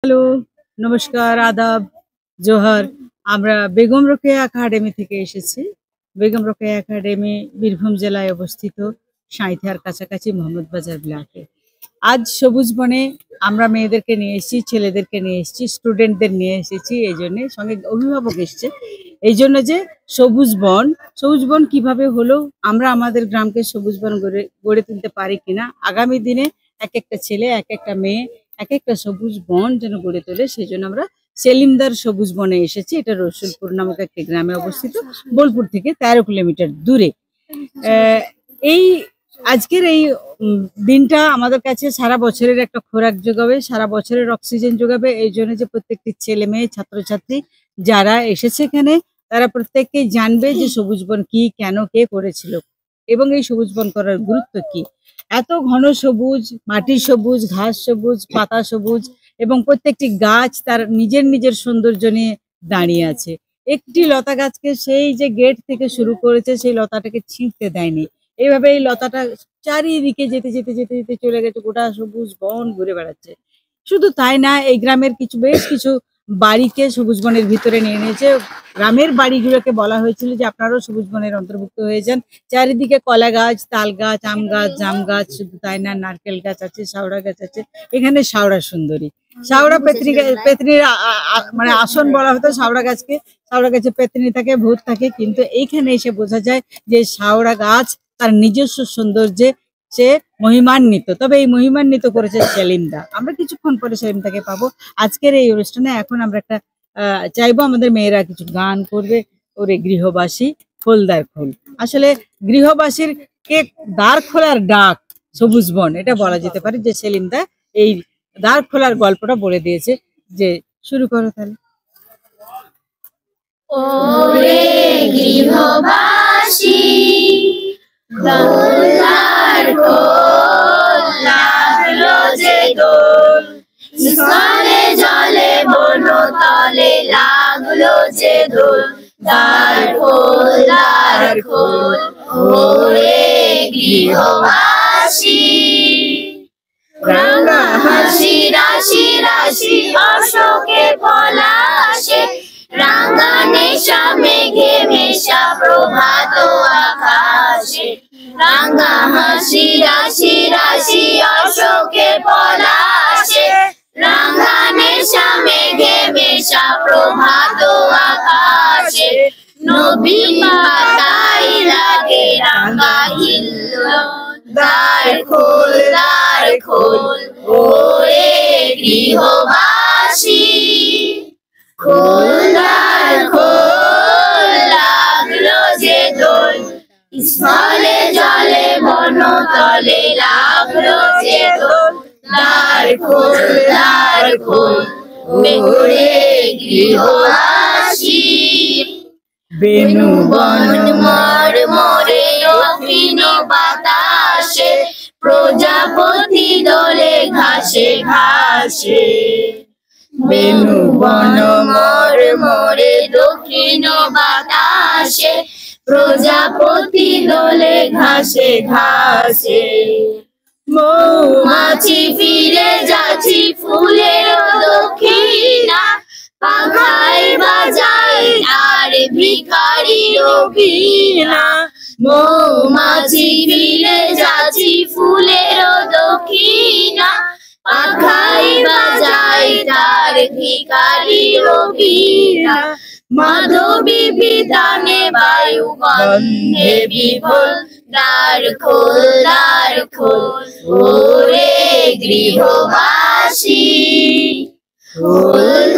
Hello, নমস্কার, আদাব, জোহার। আমরা বেগম রোকেয়া একাডেমি থেকে এসেছি। বেগম রোকেয়া একাডেমি বীরভূম জেলায় অবস্থিত, সাঁইথিয়ার কাছাকাছি মোহাম্মদবাজার ব্লকে। আজ সবুজ বনে আমরা মেয়েদেরকে নিয়ে এসেছি, ছেলেদেরকে নিয়ে এসেছি, স্টুডেন্টদের নিয়ে এসেছি। এই জন্যে সঙ্গে অভিভাবক এসছে। এই জন্য যে সবুজ বন কিভাবে হলো, আমরা আমাদের গ্রামকে সবুজ বন গড়ে তুলতে পারি কিনা, আগামী দিনে এক একটা ছেলে, এক একটা মেয়ে এক একটা সবুজ বন যেন গড়ে তোলে, সেই জন্য আমরা সেলিমদার সবুজ বনে এসেছি। এটা রসুলপুর নামক একটি গ্রামে অবস্থিত, বোলপুর থেকে 13 কিলোমিটার দূরে। এই আজকের এই দিনটা আমাদের কাছে সারা বছরের একটা খোরাক যোগাবে, সারা বছরের অক্সিজেন যোগাবে। এই জন্য যে প্রত্যেকটি ছেলে মেয়ে, ছাত্রছাত্রী যারা এসেছে এখানে, তারা প্রত্যেককেই জানবে যে সবুজ বন কি, কেন, কে করেছিল এবং এই সবুজ বন করার গুরুত্ব কি। এত ঘন সবুজ, মাটি সবুজ, ঘাস সবুজ, পাতা সবুজ এবং প্রত্যেকটি গাছ তার নিজের নিজের সৌন্দর্য নিয়ে দাঁড়িয়ে আছে। একটি লতা গাছকে সেই যে গেট থেকে শুরু করেছে, সেই লতাটাকে ছিঁড়তে দেয়নি। এইভাবে এই লতাটা চারিদিকে যেতে যেতে যেতে যেতে চলে গেছে, গোটা সবুজ বন ঘুরে বেড়াচ্ছে। শুধু তাই না, এই গ্রামের বেশ কিছু বাড়িকে সবুজ বনের ভিতরে নিয়ে নিয়েছে। গ্রামের বাড়িগুলোকে বলা হয়েছিল যে আপনারাও সবুজ বনের অন্তর্ভুক্ত হয়ে যান। চারিদিকে কলা গাছ, তাল গাছ, আম গাছ, জাম গাছ, শুধু তাই না, নারকেল গাছ আছে, শাওড়া গাছ আছে। এখানে শাওড়া সুন্দরী, শাওড়া পেতনির মানে আসন বলা হতো শাওড়া গাছকে। শাওড়া গাছে পেতনি থাকে, ভূত থাকে, কিন্তু এইখানে এসে বোঝা যায় যে শাওড়া গাছ তার নিজস্ব সৌন্দর্যে সে মহিমান্বিত। তবে এই মহিমান্বিত করেছে সেলিমদা। আমরা কিছুক্ষণ পরে সেলিমদাকে পাবো আজকের এই অনুষ্ঠানে। এখন আমরা একটা চাইবো আমাদের মেয়েরা কিছু গান করবে। ওরে গৃহবাসী খোলদার খোল। আসলে গৃহবাসীর কে দ্বার খোলার ডাক সবুজ বন, এটা বলা যেতে পারে যে সেলিমদা এই দ্বার খোলার গল্পটা বলে দিয়েছে। যে শুরু করো তাহলে। ওরে গৃহবাসী খোলদার খোল, লাগলো যে দোল, স্থলে জলে বনতলে লাগলো যে দোল। দ্বার খোল, দ্বার খোল, ওরে গৃহবাসী। রাঙা হাসি রাশি রাশি অশোকে পলাশে, রাঙা নেশা মেঘে মেশা প্রভাত আকাশে। রাঙা হাসি রাশি রাশি অশোকে পলাশে, রাঙা নেশা মেঘে মেশা প্রভাত আকাশে। নবীন পাতায় লাগে রাঙা হিল্লোল, দ্বার খোল, দ্বার খোল, ওরে গৃহবাসী। খোলদার খোল, লাগলো যে দোল, স্থলে জলে বনতলে লাগলো যে দোল। দ্বার খোল, দ্বার খোল, ওরে গৃহবাসী। বেনু বন মর মরে অফিন বাতাসে, প্রজাপতি দোলে ঘাসে ঘাসে। বেনু বন মর মরে দক্ষিণ বাতাসে, প্রজাপতি দোলে ঘাসে ঘাসে। মৌমাছি ফিরে যাচ্ছি ফুলের দক্ষিণা, পাখায় বাজায় আর ভিখারির বীণা। মৌমাছি ফিরে যাচ্ছি ফুলের দক্ষিণা, পাখায় বাজায় তার ভিখারির বীণা। মাধবী বিতানে বায়ু গন্ধে বিভোল, দ্বার খোল, দ্বার খোল, ওরে গৃহবাসী। খোল